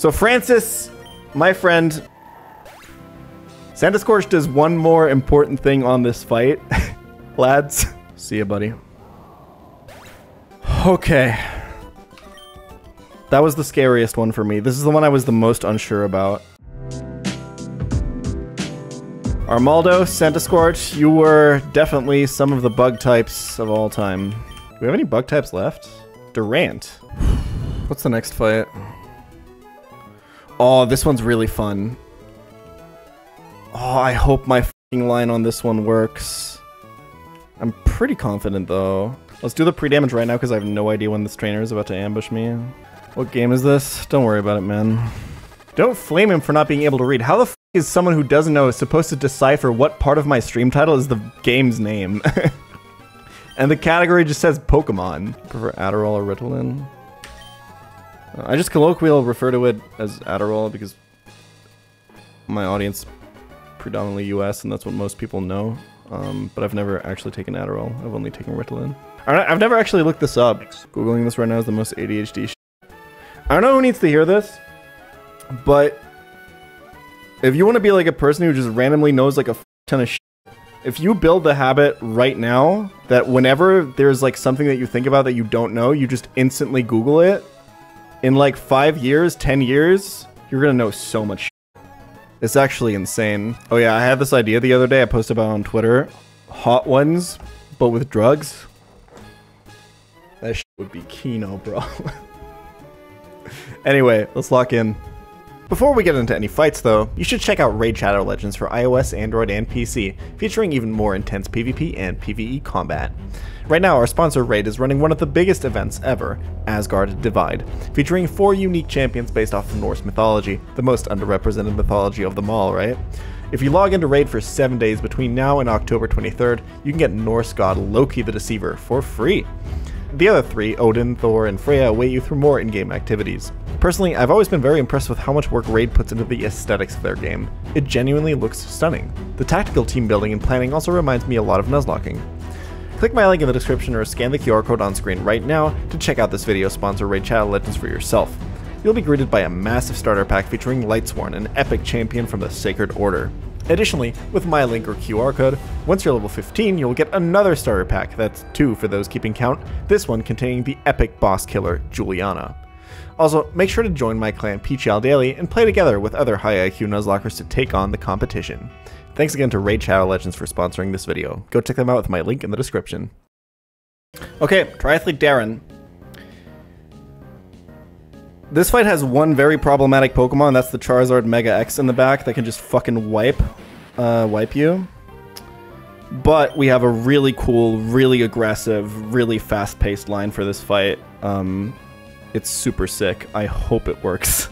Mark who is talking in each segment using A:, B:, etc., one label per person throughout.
A: So Francis, my friend, Santa Scorch does one more important thing on this fight. Lads, see ya, buddy. Okay. That was the scariest one for me. This is the one I was the most unsure about. Armaldo, Santa Scorch, you were definitely some of the bug types of all time. Do we have any bug types left? Durant. What's the next fight? Oh, this one's really fun. Oh, I hope my f***ing line on this one works. I'm pretty confident, though. Let's do the pre-damage right now, because I have no idea when this trainer is about to ambush me. What game is this? Don't worry about it, man. Don't flame him for not being able to read. How the f*** is someone who doesn't know supposed to decipher what part of my stream title is the game's name? And the category just says Pokemon. Prefer Adderall or Ritalin? I just colloquially refer to it as Adderall because my audience predominantly US and that's what most people know. But I've never actually taken Adderall. I've only taken Ritalin. I've never actually looked this up. Googling this right now is the most ADHD shit. I don't know who needs to hear this, but if you want to be like a person who just randomly knows like a ton of shit, if you build the habit right now that whenever there's like something that you think about that you don't know, you just instantly Google it, in like 5 years, 10 years, you're gonna know so much shit. It's actually insane. Oh yeah, I had this idea the other day I posted about on Twitter. Hot ones, but with drugs. That shit would be Kino, bro. Anyway, let's lock in. Before we get into any fights though, you should check out Raid Shadow Legends for iOS, Android, and PC, featuring even more intense PvP and PvE combat. Right now, our sponsor Raid is running one of the biggest events ever, Asgard Divide, featuring 4 unique champions based off of Norse mythology, the most underrepresented mythology of them all, right? If you log into Raid for 7 days between now and October 23rd, you can get Norse god Loki the Deceiver for free. The other 3, Odin, Thor, and Freya, await you through more in-game activities. Personally, I've always been very impressed with how much work Raid puts into the aesthetics of their game. It genuinely looks stunning. The tactical team building and planning also reminds me a lot of Nuzlocking. Click my link in the description or scan the QR code on screen right now to check out this video sponsor Raid Shadow Legends for yourself. You'll be greeted by a massive starter pack featuring Lightsworn, an epic champion from the Sacred Order. Additionally, with my link or QR code, once you're level 15, you'll get another starter pack, that's 2 for those keeping count, this one containing the epic boss killer, Juliana. Also, make sure to join my clan pChal daily and play together with other high IQ Nuzlockers to take on the competition. Thanks again to Raid Shadow Legends for sponsoring this video. Go check them out with my link in the description. Okay, Triathlete Darren. This fight has one very problematic Pokemon, that's the Charizard Mega X in the back that can just fucking wipe you. But we have a really cool, really aggressive, really fast-paced line for this fight. It's super sick. I hope it works.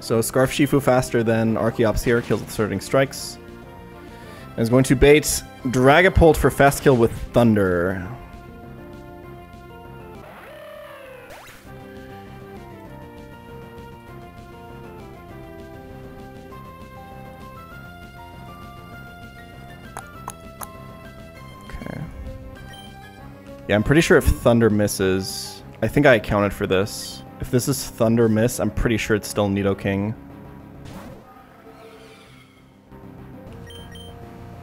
A: So Scarf Shifu faster than Archeops here, kills with Surging Strikes. And is going to bait Dragapult for fast kill with Thunder. Yeah, I'm pretty sure if Thunder misses, I think I accounted for this. If this is Thunder miss, I'm pretty sure it's still Nidoking.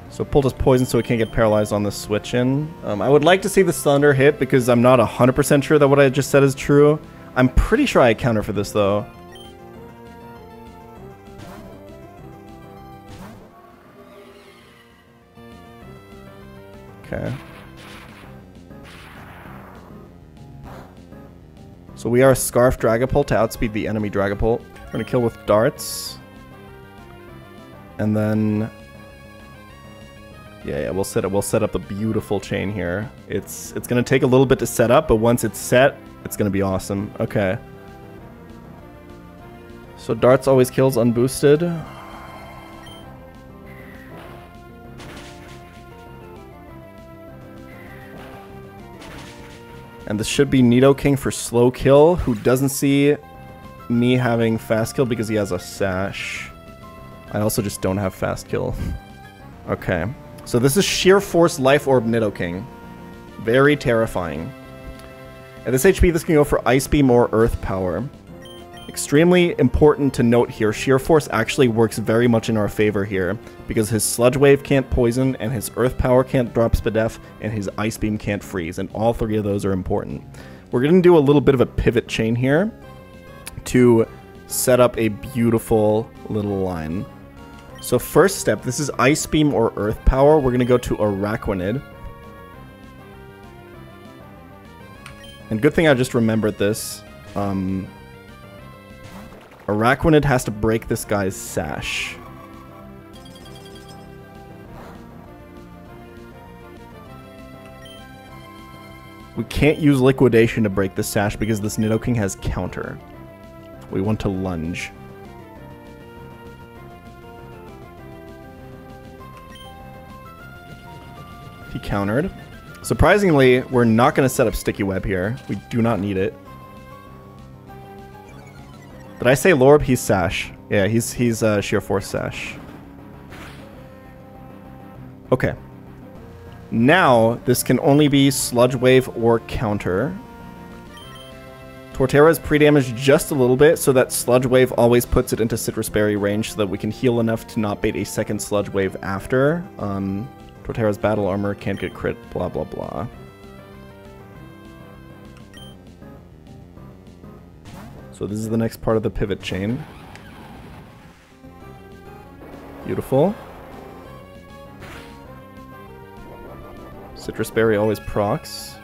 A: So Pult is poisoned so it can't get paralyzed on the switch in. I would like to see this Thunder hit because I'm not 100% sure that what I just said is true. I'm pretty sure I accounted for this though. Okay. So we are Scarf Dragapult to outspeed the enemy Dragapult. We're gonna kill with darts. And then yeah, we'll set up a beautiful chain here. It's gonna take a little bit to set up, but once it's set, it's gonna be awesome. Okay. So darts always kills unboosted. And this should be Nidoking for slow kill, who doesn't see me having fast kill because he has a sash. I also just don't have fast kill. Okay. So this is Sheer Force Life Orb Nidoking. Very terrifying. At this HP, this can go for Ice Beam or Earth Power. Extremely important to note here, Sheer Force actually works very much in our favor here, because his Sludge Wave can't poison, and his Earth Power can't drop Spadef, and his Ice Beam can't freeze, and all three of those are important. We're going to do a little bit of a pivot chain here to set up a beautiful little line. So first step, this is Ice Beam or Earth Power. We're going to go to Araquanid. And good thing I just remembered this. Araquanid has to break this guy's sash. We can't use Liquidation to break the sash because this Nidoking has counter. We want to lunge. He countered. Surprisingly, we're not going to set up Sticky Web here. We do not need it. Did I say Lorb? He's Sash. Yeah, he's Sheer Force Sash. Okay. Now, this can only be Sludge Wave or Counter. Torterra is pre-damaged just a little bit, so that Sludge Wave always puts it into Citrus Berry range so that we can heal enough to not bait a second Sludge Wave after. Torterra's Battle Armor can't get crit, blah blah blah. So this is the next part of the pivot chain. Beautiful. Citrus Berry always procs.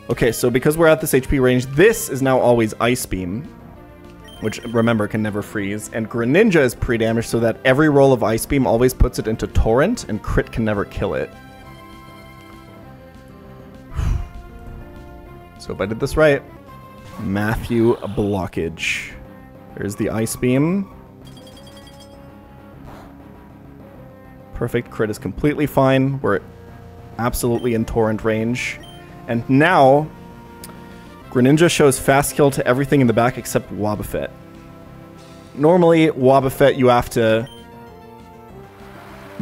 A: Okay, so because we're at this HP range, this is now always Ice Beam, which, remember, can never freeze. And Greninja is pre-damaged so that every roll of Ice Beam always puts it into Torrent, and crit can never kill it. So if I did this right, Matthew blockage. There's the Ice Beam. Perfect, crit is completely fine. We're absolutely in Torrent range. And now, Greninja shows Fast Kill to everything in the back except Wobbuffet. Normally, Wobbuffet, you have to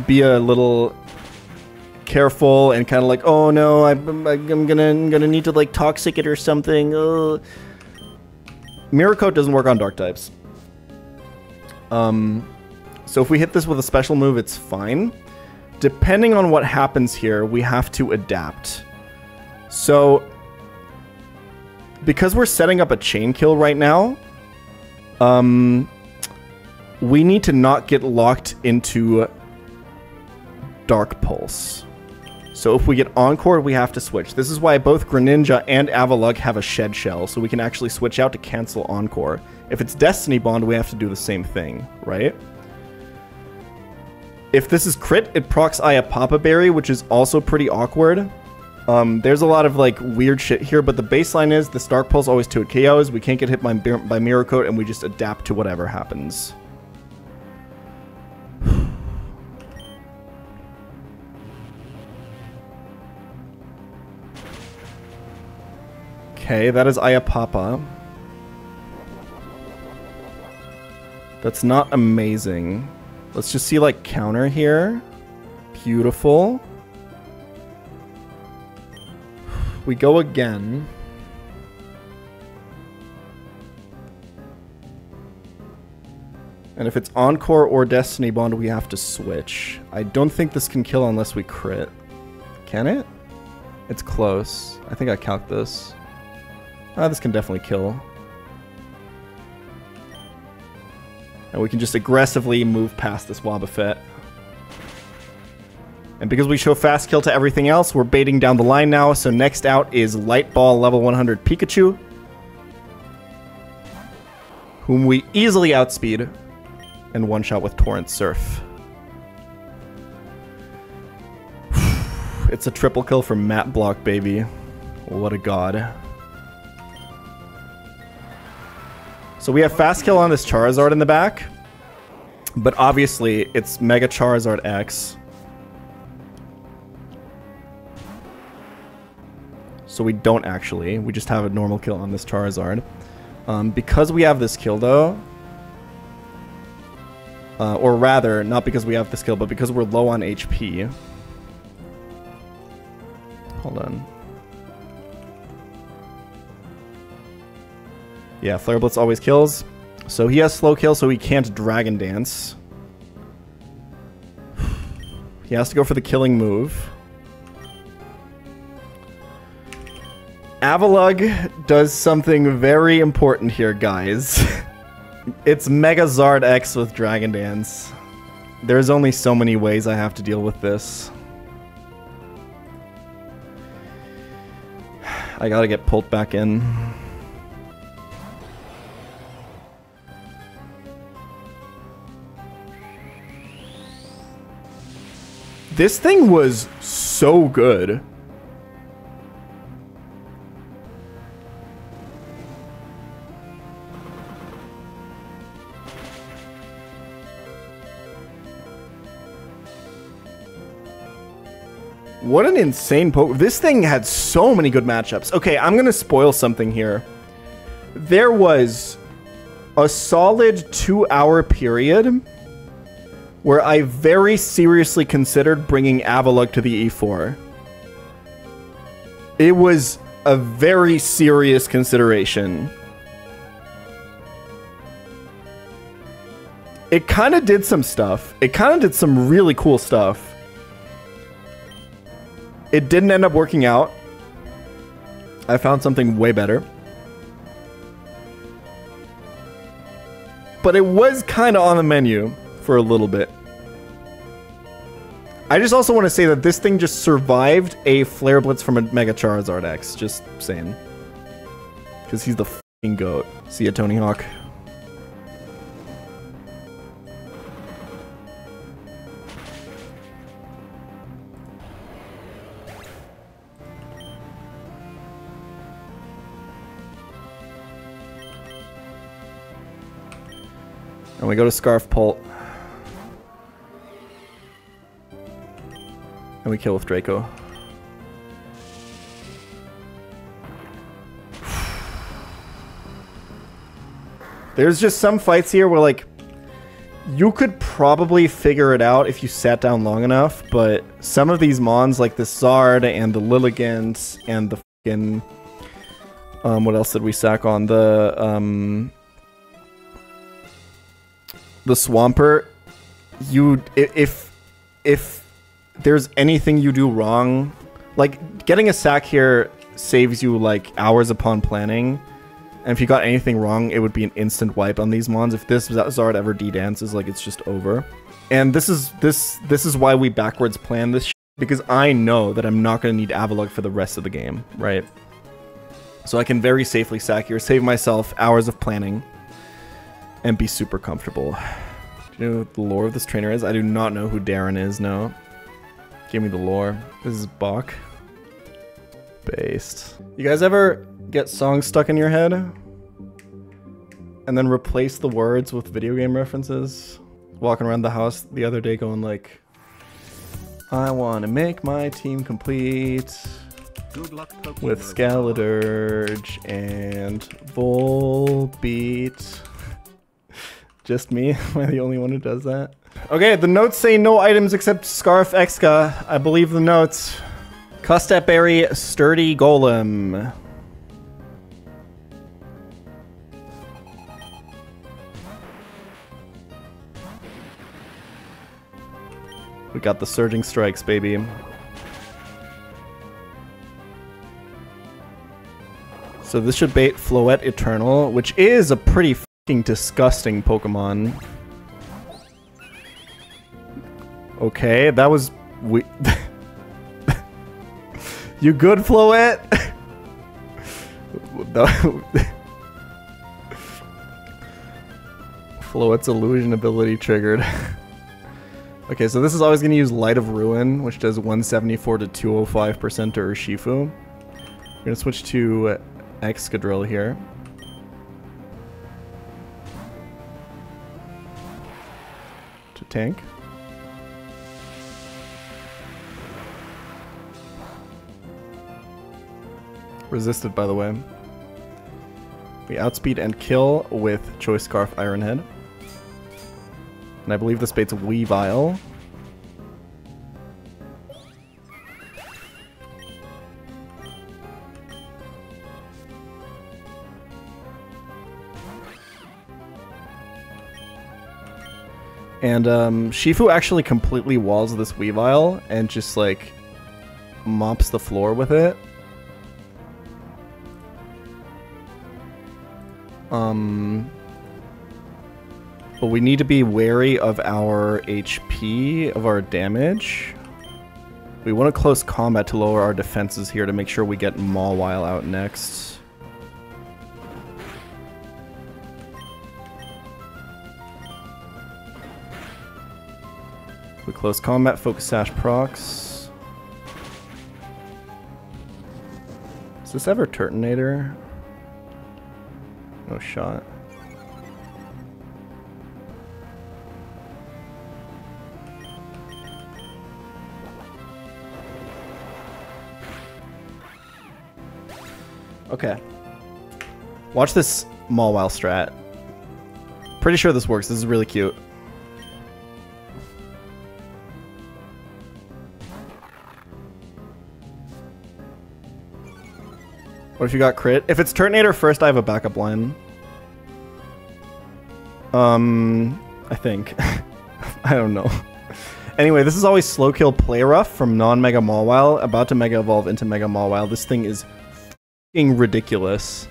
A: be a little careful and kind of like, oh no, I'm gonna need to like Toxic it or something. Mirror Coat doesn't work on Dark types. So if we hit this with a special move, it's fine. Depending on what happens here, we have to adapt. So, because we're setting up a chain kill right now, we need to not get locked into Dark Pulse. So if we get Encore, we have to switch. This is why both Greninja and Avalugg have a Shed Shell, so we can actually switch out to cancel Encore. If it's Destiny Bond, we have to do the same thing, right? If this is crit, it procs Iapapa Berry, which is also pretty awkward. There's a lot of like weird shit here, but the baseline is this Dark Pulse always 2 KOs. We can't get hit by Mirror Coat, and we just adapt to whatever happens. Okay, that is Iapapa. That's not amazing. Let's just see like counter here. Beautiful. We go again. And if it's Encore or Destiny Bond, we have to switch. I don't think this can kill unless we crit. Can it? It's close. I think I calc this. This can definitely kill. And we can just aggressively move past this Wobbuffet. And because we show Fast Kill to everything else, we're baiting down the line now. So next out is Light Ball level 100 Pikachu, whom we easily outspeed and one-shot with Torrent Surf. It's a triple kill from Matt Block, baby. What a god. So we have Fast Kill on this Charizard in the back, but obviously it's Mega Charizard X. So we don't actually, we just have a normal kill on this Charizard. Because we have this kill though, or rather, not because we have this kill, but because we're low on HP, Hold on. Yeah, Flare Blitz always kills. So he has slow kill, so he can't Dragon Dance. He has to go for the killing move. Avalugg does something very important here, guys. It's Mega Zard X with Dragon Dance. There's only so many ways I have to deal with this. I gotta get pulled back in. This thing was so good. What an insane poke. This thing had so many good matchups. Okay, I'm gonna spoil something here. There was a solid 2-hour period where I very seriously considered bringing Avalugg to the E4. It was a very serious consideration. It kind of did some stuff. It kind of did some really cool stuff. It didn't end up working out. I found something way better. But it was kind of on the menu for a little bit. I just also want to say that this thing just survived a Flare Blitz from a Mega Charizard X. Just saying. Because he's the f***ing GOAT. See ya, Tony Hawk. And we go to Scarf Pult. And we kill with Draco. There's just some fights here where, like, you could probably figure it out if you sat down long enough, but some of these mons, like the Zard and the Lilligant and the fucking... what else did we sack on? The Swampert, if there's anything you do wrong, like getting a sack here saves you like hours upon planning, and if you got anything wrong, it would be an instant wipe on these mons. If this Zard ever D-dances, like it's just over. And this is why we backwards plan this shit, because I know that I'm not going to need Avalugg for the rest of the game, right? So I can very safely sack here, save myself hours of planning, and be super comfortable. Do you know what the lore of this trainer is? I do not know who Darren is, no. Give me the lore. This is Bach. Based. You guys ever get songs stuck in your head? And then replace the words with video game references? Walking around the house the other day going like, I want to make my team complete. Good luck, Pokemon. With Skeledirge and Volbeat. Just me? Am I the only one who does that? Okay, the notes say no items except Scarf Exca. I believe the notes. Custap Berry, Sturdy Golem. We got the Surging Strikes, baby. So this should bait Floette Eternal, which is a pretty fucking disgusting Pokemon. Okay, that was... You good, Floette? Floette's illusion ability triggered. Okay, so this is always going to use Light of Ruin, which does 174 to 205% to Urshifu. We're going to switch to Excadrill here. To tank. Resisted, by the way. We outspeed and kill with Choice Scarf Iron Head. And I believe this bait's Weavile. And Shifu actually completely walls this Weavile and just like mops the floor with it. But we need to be wary of our HP, of our damage. We want a close combat to lower our defenses here to make sure we get Mawile out next. We close combat, focus sash procs. Is this ever Turtonator? No shot. Okay. Watch this Mawile strat. Pretty sure this works. This is really cute. What if you got crit? If it's Turtonator first, I have a backup line. I think. I don't know. Anyway, this is always slow kill play rough from non-Mega Mawile, about to Mega Evolve into Mega Mawile. This thing is f***ing ridiculous.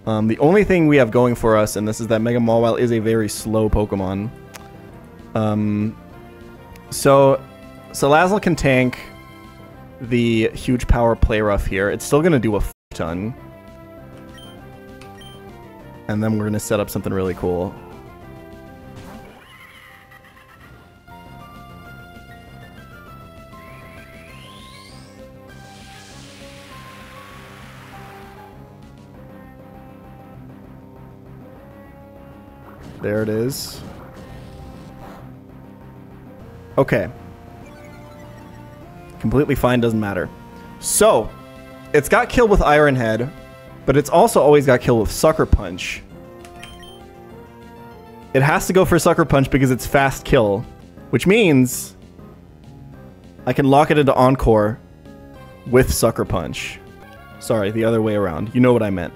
A: The only thing we have going for us in this is that Mega Mawile is a very slow Pokemon. So Salazzle can tank the huge power play rough here. It's still gonna do a ton. And then we're gonna set up something really cool. There it is. Okay. Completely fine, doesn't matter. So, it's got kill with Iron Head, but it's also always got kill with Sucker Punch. It has to go for Sucker Punch because it's fast kill, which means I can lock it into Encore with Sucker Punch. Sorry, the other way around. You know what I meant.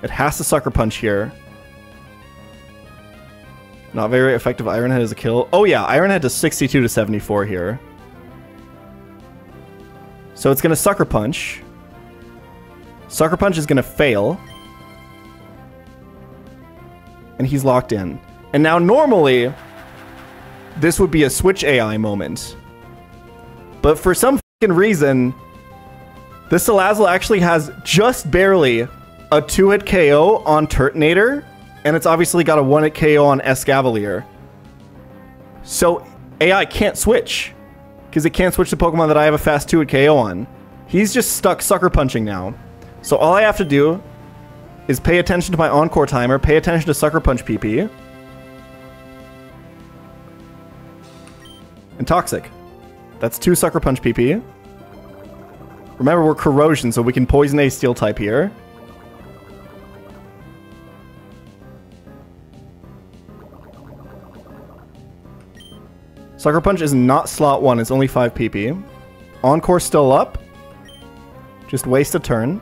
A: It has to Sucker Punch here. Not very effective Iron Head as a kill. Oh yeah, Iron Head does 62 to 74 here. So it's gonna Sucker Punch. Sucker Punch is gonna fail. And he's locked in. And now normally, this would be a Switch AI moment. But for some fucking reason, this Salazzle actually has just barely a 2-hit KO on Turtonator. And it's obviously got a 1-hit KO on Escavalier. So AI can't switch. Because it can't switch to Pokemon that I have a fast 2-hit KO on. He's just stuck Sucker Punching now. So all I have to do is pay attention to my Encore timer, pay attention to Sucker Punch PP. And Toxic. That's 2 Sucker Punch PP. Remember, we're Corrosion, so we can Poison a Steel type here. Sucker Punch is not slot 1, it's only 5 PP. Encore still up. Just waste a turn.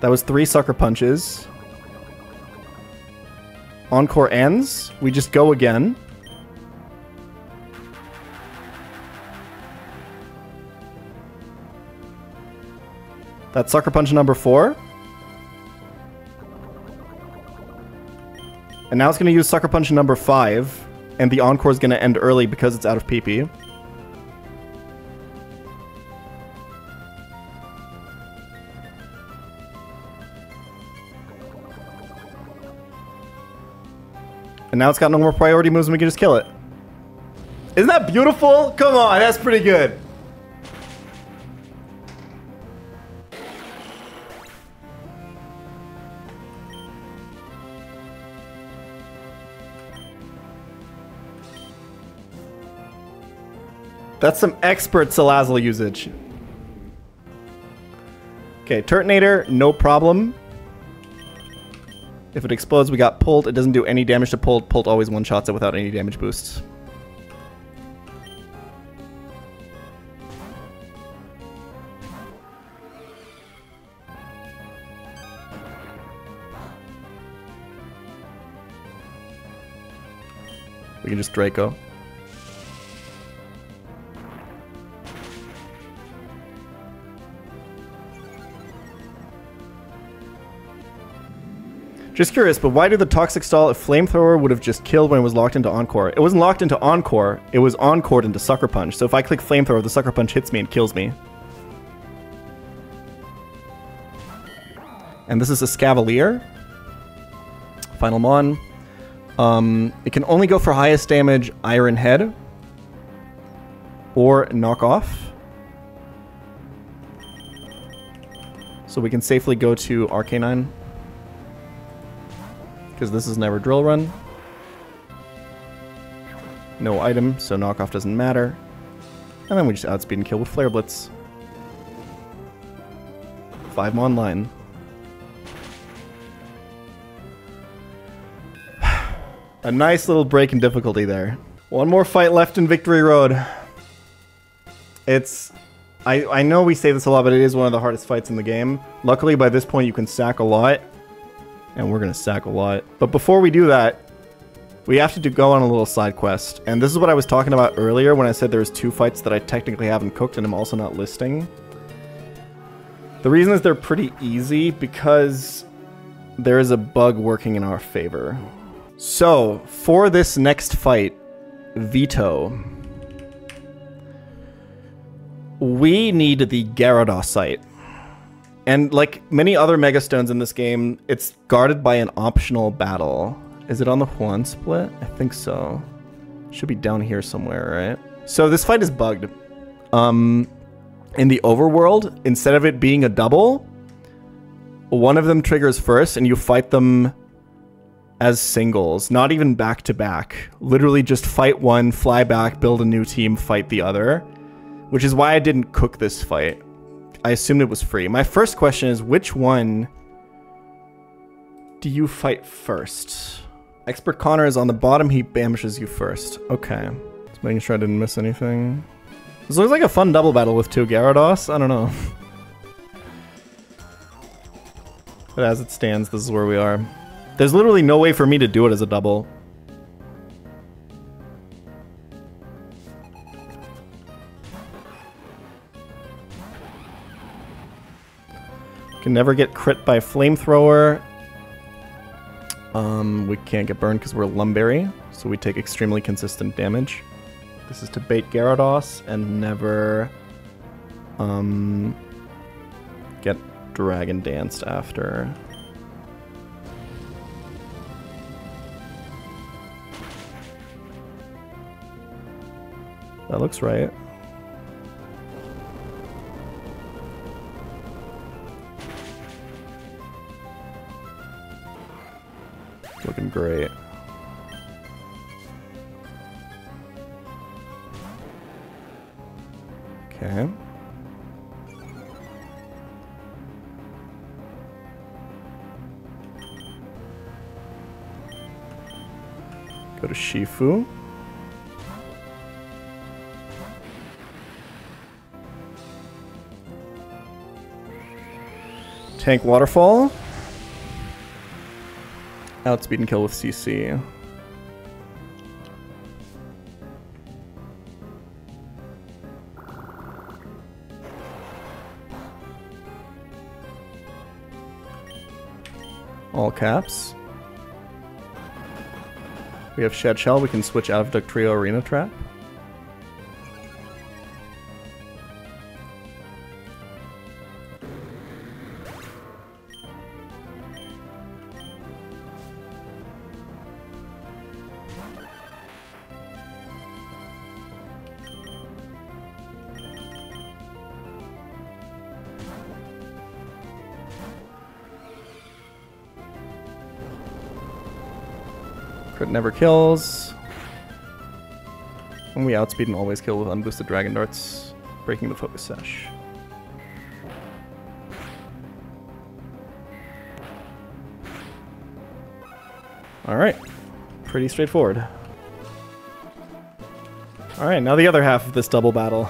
A: That was 3 Sucker Punches. Encore ends. We just go again. That's Sucker Punch number 4. And now it's going to use Sucker Punch number 5. And the Encore is going to end early because it's out of PP. And now it's got no more priority moves and we can just kill it. Isn't that beautiful? Come on, that's pretty good. That's some expert Salazzle usage. Okay, Turtonator, no problem. If it explodes, we got Pult. It doesn't do any damage to Pult. Pult always one-shots it without any damage boosts. We can just Draco. Just curious, but why did the Toxic stall a Flamethrower would have just killed when it was locked into Encore? It wasn't locked into Encore, it was Encored into Sucker Punch. So if I click Flamethrower, the Sucker Punch hits me and kills me. And this is a Scavalier. Final Mon. It can only go for highest damage Iron Head. Or Knock Off. So we can safely go to Arcanine. Because this is never Drill Run. No item, so knockoff doesn't matter. And then we just outspeed and kill with Flare Blitz. 5 Mon line. A nice little break in difficulty there. One more fight left in Victory Road. It's... I know we say this a lot, but it is one of the hardest fights in the game. Luckily, by this point, you can sack a lot. And we're going to sack a lot. But before we do that, we have to go on a little side quest. And this is what I was talking about earlier when I said there's 2 fights that I technically haven't cooked and I'm also not listing. The reason is they're pretty easy because there is a bug working in our favor. So, for this next fight, Veto, we need the Gyarados site. And like many other Mega Stones in this game, it's guarded by an optional battle. Is it on the Huan split? I think so. Should be down here somewhere, right? So this fight is bugged. In the overworld, instead of it being a double, one of them triggers first and you fight them as singles, not even back to back. Literally just fight one, fly back, build a new team, fight the other. Which is why I didn't cook this fight. I assumed it was free. My first question is, which one do you fight first? Expert Connor is on the bottom. He bamishes you first. Okay. Just making sure I didn't miss anything. This looks like a fun double battle with 2 Gyarados. I don't know. But as it stands, this is where we are. There's literally no way for me to do it as a double. Can never get crit by Flamethrower. We can't get burned because we're Lumberry, so we take extremely consistent damage. This is to bait Gyarados and never get Dragon Danced after. That looks right. Looking great. Okay. Go to Shifu. Tank Waterfall. Outspeed and kill with CC. All caps. We have Shed Shell. We can switch out of Ductrio Arena Trap. Crit never kills. And we outspeed and always kill with unboosted Dragon Darts, breaking the Focus Sash. Alright. Pretty straightforward. Alright, now the other half of this double battle.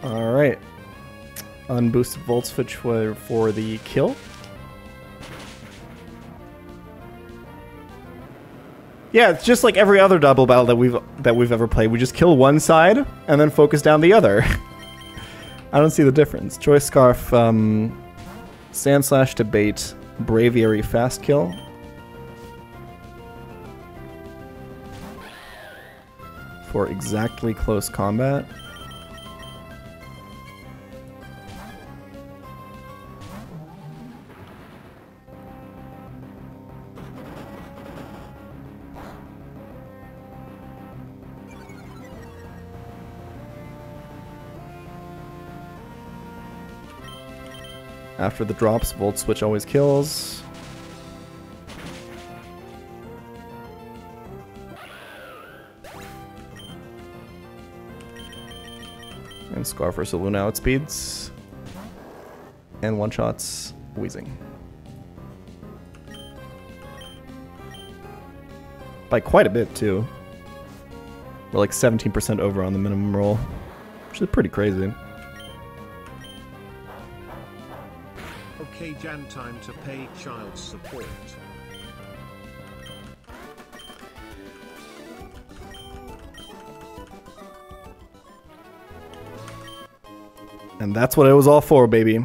A: Alright. Unboosted Volt Switch for the kill. Yeah, it's just like every other double battle that we've ever played. We just kill one side and then focus down the other. I don't see the difference. Choice Scarf, Sand Slash to bait, Braviary fast kill. For exactly close combat. After the drops, Volt Switch always kills. And Scarf versus Luna outspeeds. And one-shots Wheezing. By quite a bit, too. We're like 17% over on the minimum roll, which is pretty crazy.
B: Okay, Jan, time to pay child support.
A: And that's what it was all for, baby.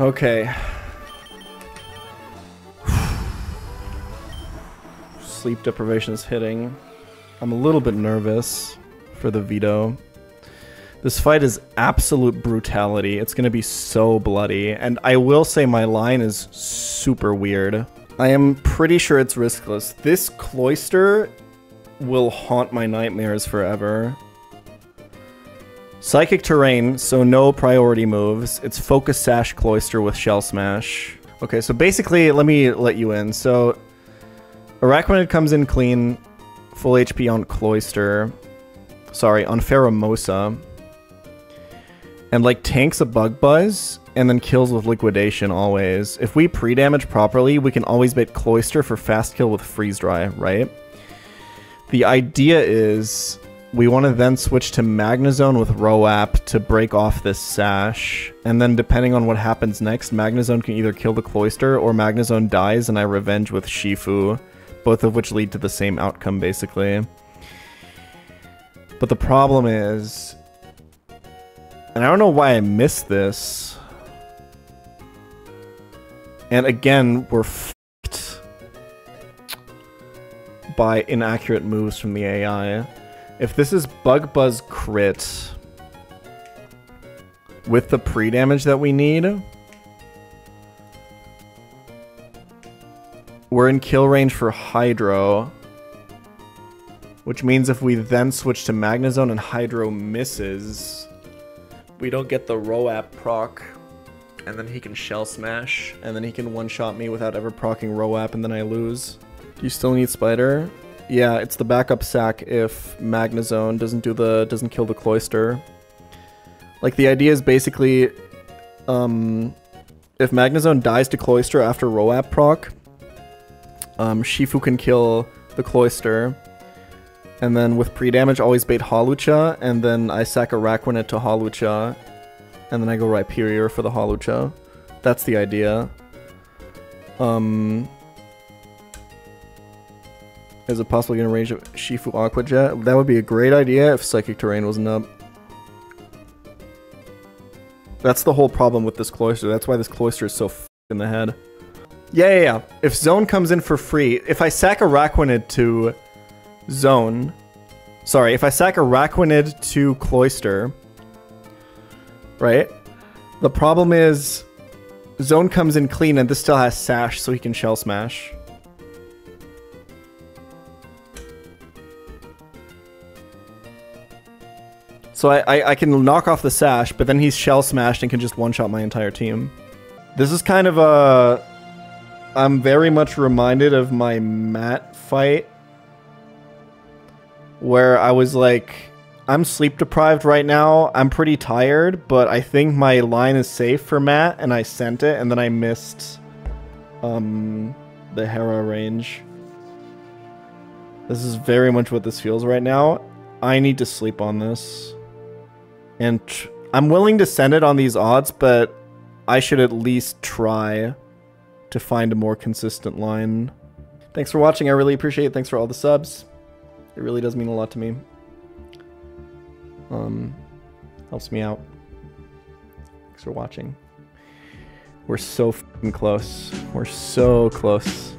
A: Okay. Sleep deprivation is hitting. I'm a little bit nervous for the veto. This fight is absolute brutality. It's gonna be so bloody. And I will say my line is super weird. I am pretty sure it's riskless. This Cloyster will haunt my nightmares forever. Psychic Terrain, so no priority moves. It's Focus Sash Cloyster with Shell Smash. Okay, so basically, let me let you in. So, Araquanid comes in clean, full HP on Cloyster. Sorry, on Pheromosa. And like tanks a Bug Buzz, and then kills with Liquidation always. If we pre-damage properly, we can always bait Cloyster for fast kill with Freeze Dry, right? The idea is we want to then switch to Magnezone with Roap to break off this Sash. And then depending on what happens next, Magnezone can either kill the Cloyster or Magnezone dies and I revenge with Shifu. Both of which lead to the same outcome basically. But the problem is, and I don't know why I missed this. And again, we're f***ed by inaccurate moves from the AI. If this is Bug Buzz crit with the pre-damage that we need, we're in kill range for Hydro. Which means if we then switch to Magnezone and Hydro misses, we don't get the Roap proc, and then he can Shell Smash, and then he can one-shot me without ever proccing Roap, and then I lose. Do you still need Spider? Yeah, it's the backup sack if Magnezone doesn't kill the Cloyster. Like the idea is basically, if Magnezone dies to Cloyster after Roap proc, Shifu can kill the Cloyster. And then with pre-damage, always bait Hawlucha, and then I sack a Araquanid to Hawlucha, and then I go Rhyperior for the Hawlucha. That's the idea. Is it possible to get in range of Shifu Aqua Jet? That would be a great idea if Psychic Terrain wasn't up. That's the whole problem with this Cloyster. That's why this Cloyster is so f***ed in the head. Yeah. If Zone comes in for free, if I sack a Araquanid to Zone, sorry, if I sack a Araquanid to Cloyster, right? The problem is Zone comes in clean and this still has Sash, so he can Shell Smash. So I can knock off the Sash, but then he's Shell Smashed and can just one-shot my entire team. This is kind of a... I'm very much reminded of my Matt fight, where I was like, I'm sleep deprived right now, I'm pretty tired, but I think my line is safe for Matt, and I sent it, and then I missed the Hera range. This is very much what this feels right now. I need to sleep on this. And I'm willing to send it on these odds, but I should at least try to find a more consistent line. Thanks for watching. I really appreciate it. Thanks for all the subs. It really does mean a lot to me. Helps me out. Thanks for watching. We're so f***ing close. We're so close.